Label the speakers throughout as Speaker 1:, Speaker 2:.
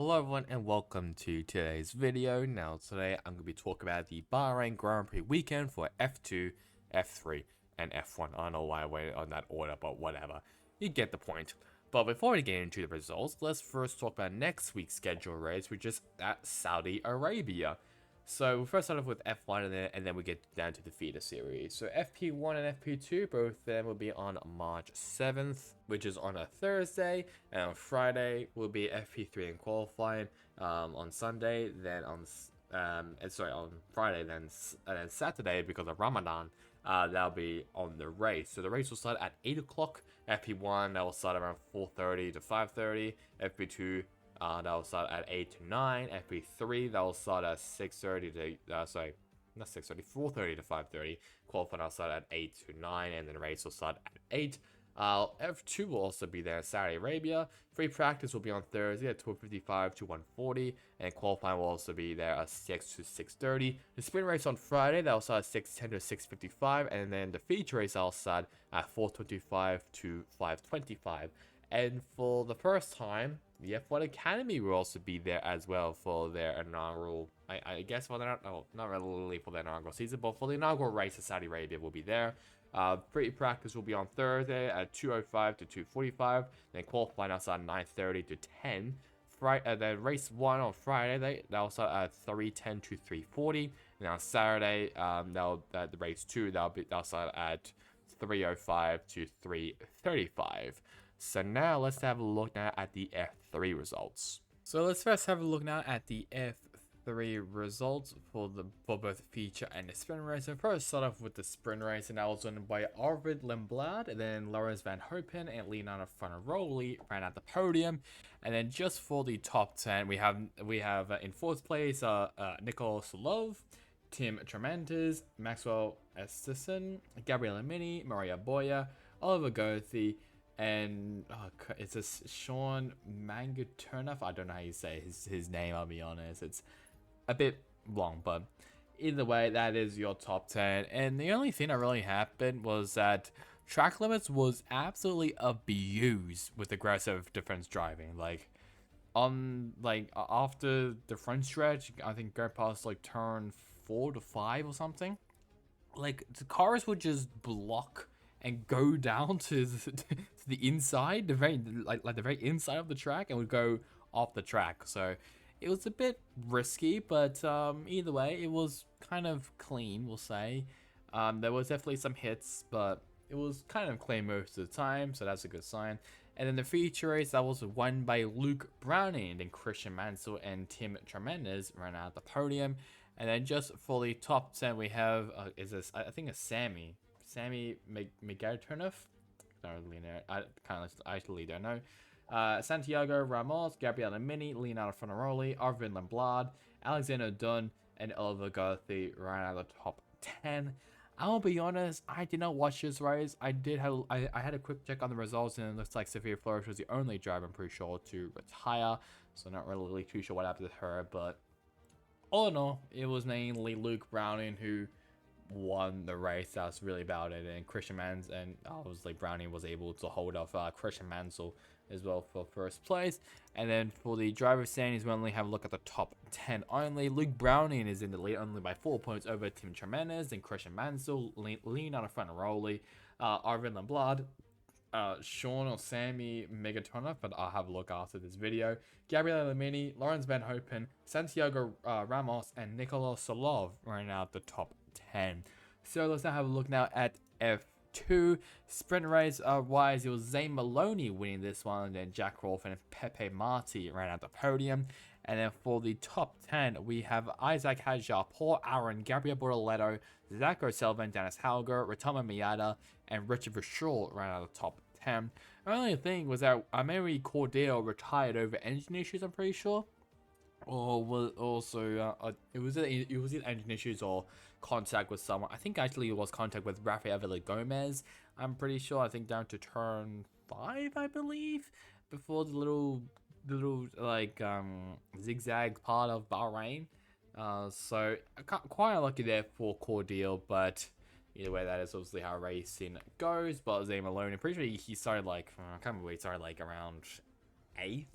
Speaker 1: Hello everyone and welcome to today's video. Now today I'm going to be talking about the Bahrain Grand Prix weekend for F2, F3 and F1. I don't know why I waited on that order, but whatever. You get the point. But before we get into the results, let's first talk about next week's scheduled race, which is at Saudi Arabia. So we'll first start off with F1 and then we get down to the feeder series. So FP1 and FP2, both of them will be on March 7th, which is on a Thursday. And on Friday will be FP3 and qualifying on Sunday. Then on Friday, then Saturday, because of Ramadan, that'll be on the race. So the race will start at 8 o'clock. FP1 that will start around 4:30 to 5:30. FP2 that will start at 8 to 9. FP3 that will start at 6:30 to not 6:30, 4:30 to 5:30. Qualifying will start at 8 to 9, and then the race will start at 8. F2 will also be there in Saudi Arabia. Free practice will be on Thursday at 12:55 to 1:40, and qualifying will also be there at 6 to 6:30. The sprint race on Friday that will start at 6:10 to 6:55, and then the feature race will start at 4:25 to 5:25. And for the first time, the F1 Academy will also be there as well for their inaugural, I guess for their, not really for their inaugural season, but for the inaugural race in Saudi Arabia will be there. Free practice will be on Thursday at 2:05 to 2:45, then qualifying outside 9:30 to 10. Then race 1 on Friday, that'll start at 3:10 to 3:40, and on Saturday, the race 2, that'll start at 3:05 to 3:35. So now let's have a look now at the F3 results. So let's first have a look now at the F3 results for both feature and the sprint race. So first start off with the sprint race, and that was won by Arvid Lemblad, and then Lawrence Van Hopen and Leonardo Fronaroli ran at the podium. And then just for the top 10, we have in fourth place Nicola Solov, Tim Tremendez, Maxwell Estison, Gabriele Mini, Maria Boya, Oliver Goethe, and it's a Sean Mangaturnov. I don't know how you say his name, I'll be honest. It's a bit long, but either way, that is your top 10. And the only thing that really happened was that track limits was absolutely abused with aggressive defense driving. After the front stretch, I think go past turn 4 to 5 or something. The cars would just block and go down to the inside, the very inside of the track, and would go off the track. So it was a bit risky, but either way, it was kind of clean, we'll say. There was definitely some hits, but it was kind of clean most of the time, so that's a good sign. And then the feature race that was won by Luke Browning, and then Christian Mansell and Tim Tremendez ran out the podium. And then just for the top 10, we have I think it's Sammy Megaturnoff. I don't really know. I actually don't know. Santiago Ramos, Gabriele Mini, Leonardo Fronaroli, Arvin Lemblad, Alexander Dunn, and Oliver Goethe ran out of the top 10. I'll be honest, I did not watch this race. I had a quick check on the results, and it looks like Sophia Flores was the only driver, I'm pretty sure, to retire. So not really too sure what happened to her, but all in all, it was mainly Luke Browning who won the race. That's really about it. And Christian Mansell, and obviously Browning was able to hold off Christian Mansell as well for first place. And then for the driver standings, we only have a look at the top 10 only. Luke Browning is in the lead only by 4 points over Tim Tremendez and Christian Mansell, Leonardo Fronaroli, Arvin Lemblad, Sean or Sammy Megatonov, but I'll have a look after this video. Gabriele Mini, Lawrence Van Hopen, Santiago Ramos, and Nicola Solov ran out the top 10. So let's now have a look now at F2. Sprint race wise, it was Zane Maloney winning this one, and then Jack Rolfe and Pepe Marti ran out the podium. And then for the top 10, we have Isaac Hajar, Paul Aaron, Gabriel Bortoletto, Zach O'Sullivan, Dennis Halger, Rotama Miata, and Richard Verschoor ran out of the top 10. The only thing was that Ameri Cordero retired over engine issues, I'm pretty sure. Or was also it was either engine issues or contact with someone. I think actually it was contact with Rafael Villagomez. I'm pretty sure. I think down to turn 5, I believe, before the little zigzag part of Bahrain. So quite unlucky there for Cordeal, but either way, that is obviously how racing goes. But Zane Malone, I'm pretty sure he started I can't remember, he started around 8th.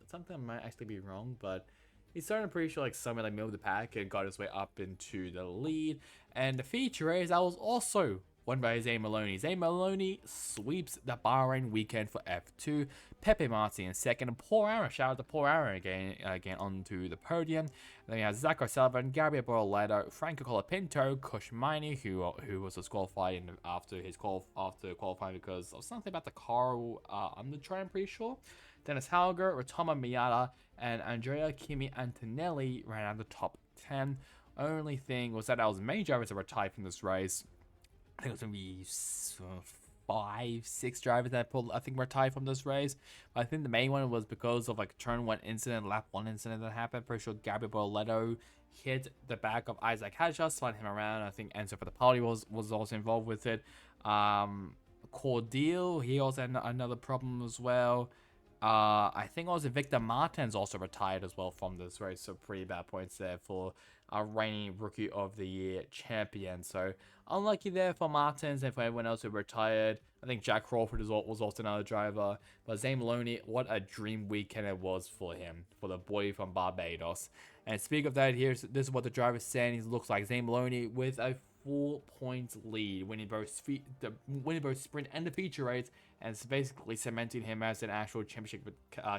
Speaker 1: Something might actually be wrong, but he's starting to pretty sure like somewhere like middle of the pack and got his way up into the lead. And the feature race that was also won by Zane Maloney. Zane Maloney sweeps the Bahrain weekend for F2. Pepe Martin in second. And Paul Aaron, shout out to Paul Aaron again onto the podium. And then we have Zach O'Sullivan, Gabriel Bortoleto, Franco Colapinto, Kush Miney, who was disqualified after qualifying because of something about the car undertray, I'm pretty sure. Dennis Halger, Rotoma Miata, and Andrea Kimi Antonelli ran out the top 10. Only thing was that was main drivers that were retired from this race. I think it was going to be 5-6 drivers that I think were tied from this race. But I think the main one was because of like turn 1 incident, lap 1 incident that happened. Pretty sure Gabriel Bortoleto hit the back of Isaac Hadjar, spun him around. I think Enzo for the party was also involved with it. Cordeal, he also had another problem as well. I think also Victor Martins also retired as well from this race, so pretty bad points there for our reigning Rookie of the Year champion. So unlucky there for Martins and for everyone else who retired. I think Jack Crawford was also another driver, but Zane Maloney, what a dream weekend it was for him, for the boy from Barbados. And speak of that, this is what the driver's standings looks like. Zane Maloney with a 4 points lead, winning both sprint and the feature race, and it's basically cementing him as an actual championship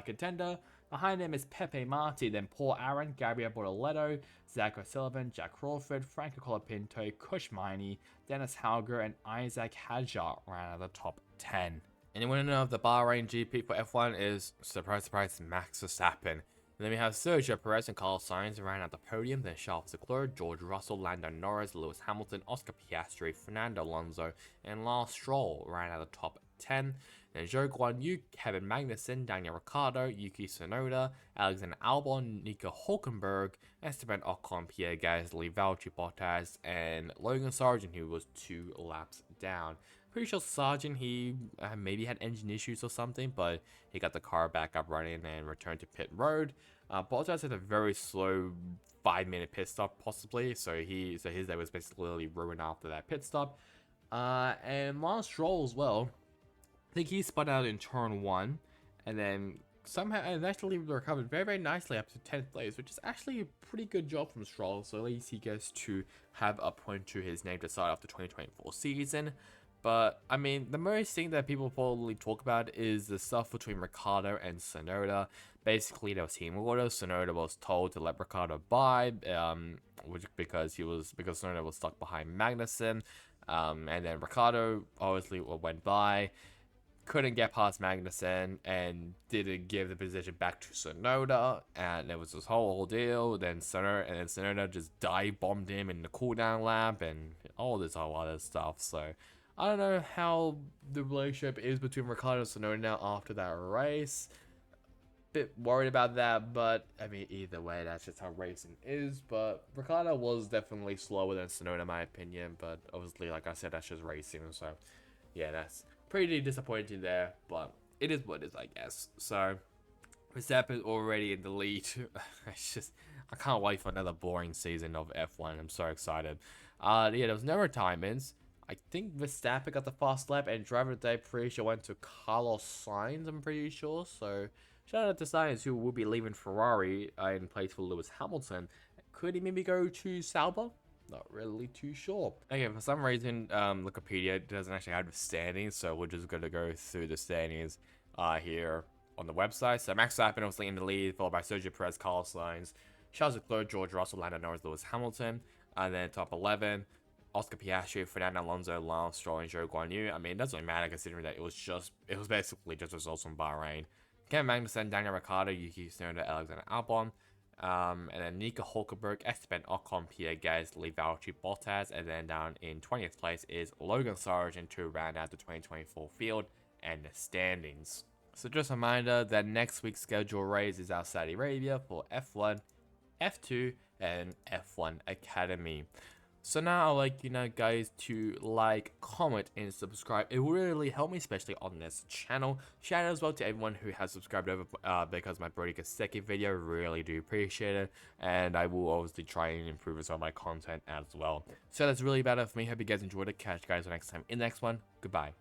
Speaker 1: contender. Behind him is Pepe Marti, then Paul Aaron, Gabriel Bortoleto, Zach O'Sullivan, Jack Crawford, Franco Colapinto, Kush Miney, Dennis Halger, and Isaac Hadjar ran out of the top 10. And the winner of the Bahrain GP for F1 is, surprise, surprise, Max Verstappen. And then we have Sergio Perez and Carlos Sainz ran at the podium, then Charles Leclerc, George Russell, Lando Norris, Lewis Hamilton, Oscar Piastri, Fernando Alonso, and Lance Stroll ran at the top 10. Then Zhou Guanyu, Kevin Magnussen, Daniel Ricciardo, Yuki Tsunoda, Alexander Albon, Nico Hulkenberg, Esteban Ocon, Pierre Gasly, Valtteri Bottas, and Logan Sargent, who was 2 laps down. Pretty sure Sargent, he maybe had engine issues or something, but he got the car back up running and returned to pit road. Bottas had a very slow 5-minute pit stop, possibly, so his day was basically ruined after that pit stop. And Lance Stroll as well. I think he spun out in turn 1, and then somehow actually recovered very, very nicely up to 10th place, which is actually a pretty good job from Stroll. So at least he gets to have a point to his name to start off the 2024 season. But, I mean, the most thing that people probably talk about is the stuff between Ricciardo and Tsunoda. Basically, there was team order. Tsunoda was told to let Ricciardo by, because Tsunoda was stuck behind Magnussen. And then Ricciardo obviously went by, couldn't get past Magnussen, and didn't give the position back to Tsunoda. And there was this whole ordeal. Then Tsunoda just dive bombed him in the cooldown lap and all this whole other stuff. So I don't know how the relationship is between Ricciardo and Tsunoda now after that race. Bit worried about that, but I mean, either way, that's just how racing is. But Ricciardo was definitely slower than Tsunoda, in my opinion. But obviously, like I said, that's just racing. So yeah, that's pretty disappointing there. But it is what it is, I guess. So Verstappen already in the lead. I can't wait for another boring season of F1. I'm so excited. Yeah, there was no retirements. I think Verstappen got the fast lap, and driver of the day pretty sure went to Carlos Sainz, I'm pretty sure. So shout out to Sainz, who will be leaving Ferrari in place for Lewis Hamilton. Could he maybe go to Sauber? Not really too sure. Okay, for some reason, Wikipedia doesn't actually have the standings, so we're just going to go through the standings here on the website. So Max Verstappen obviously in the lead, followed by Sergio Perez, Carlos Sainz, Charles Leclerc, George Russell, Lando Norris, Lewis Hamilton, and then top 11. Oscar Piastri, Fernando Alonso, Lance Stroll, and Zhou Guanyu. I mean, it doesn't really matter considering that it was basically just results from Bahrain. Kevin Magnussen, Daniel Ricciardo, Yuki Tsunoda, Alexander Albon, and then Nico Hulkenberg, Esteban Ocon, Pierre Gasly, Valtteri Bottas, and then down in 20th place is Logan Sargent to round out the 2024 field and the standings. So just a reminder that next week's schedule race is out Saudi Arabia for F1, F2, and F1 Academy. So now I'd like you know guys to like, comment, and subscribe. It will really help me, especially on this channel. Shout out as well to everyone who has subscribed over because my Brody Kosecki video. Really do appreciate it. And I will obviously try and improve some of my content as well. So that's really about it for me. Hope you guys enjoyed it. Catch you guys next time in the next one. Goodbye.